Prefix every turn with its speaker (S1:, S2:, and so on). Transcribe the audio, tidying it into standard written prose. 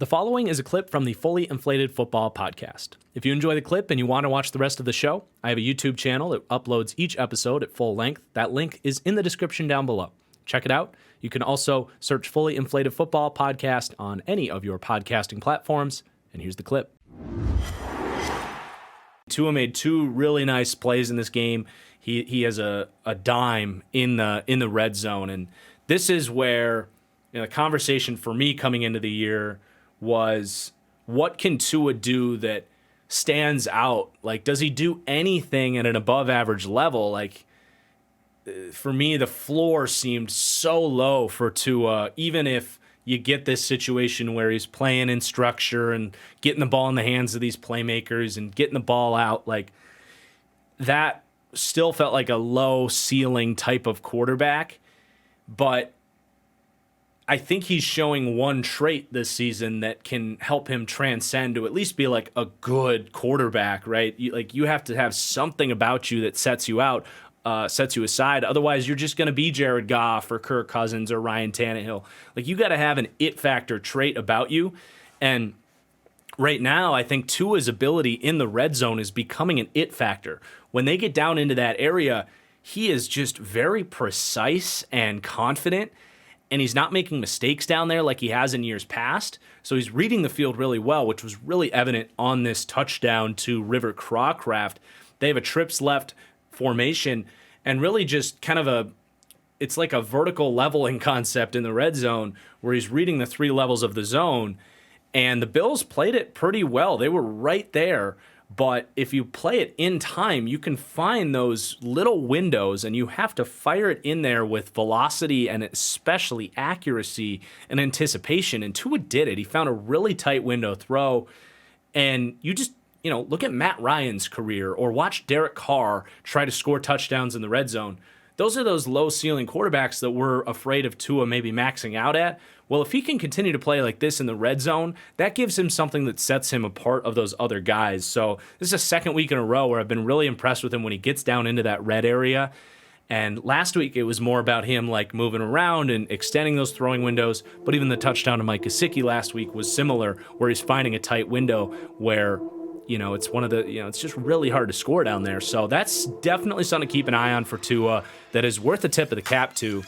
S1: The following is a clip from the Fully Inflated Football podcast. If you enjoy the clip and you want to watch the rest of the show, I have a YouTube channel that uploads each episode at full length. That link is in the description down below. Check it out. You can also search Fully Inflated Football podcast on any of your podcasting platforms. And here's the clip. Tua made two really nice plays in this game. He has a dime in the red zone, and this is where the conversation for me coming into the year was, what can Tua do that stands out? Like, does he do anything at an above average level? Like, for me, the floor seemed so low for Tua, even if you get this situation where he's playing in structure and getting the ball in the hands of these playmakers and getting the ball out. Like, that still felt like a low ceiling type of quarterback, but I think he's showing one trait this season that can help him transcend to at least be like a good quarterback, right? You have to have something about you that sets you out, sets you aside. Otherwise, you're just going to be Jared Goff or Kirk Cousins or Ryan Tannehill. Like, you got to have an it factor trait about you. And right now, I think Tua's ability in the red zone is becoming an it factor. When they get down into that area, he is just very precise and confident, and he's not making mistakes down there like he has in years past. So he's reading the field really well, which was really evident on this touchdown to River Crawcraft. They have a trips left formation, and really just kind of it's like a vertical leveling concept in the red zone where he's reading the three levels of the zone. And the Bills played it pretty well. They were right there. But if you play it in time, you can find those little windows, and you have to fire it in there with velocity and especially accuracy and anticipation. And Tua did it. He found a really tight window throw. And you just, look at Matt Ryan's career or watch Derek Carr try to score touchdowns in the red zone. Those are those low ceiling quarterbacks that we're afraid of Tua maybe maxing out at. Well, if he can continue to play like this in the red zone, that gives him something that sets him apart of those other guys. So this is a second week in a row where I've been really impressed with him when he gets down into that red area. And last week it was more about him like moving around and extending those throwing windows. But even the touchdown to Mike Gesicki last week was similar, where he's finding a tight window where it's one of the, it's just really hard to score down there. So that's definitely something to keep an eye on for Tua that is worth a tip of the cap to.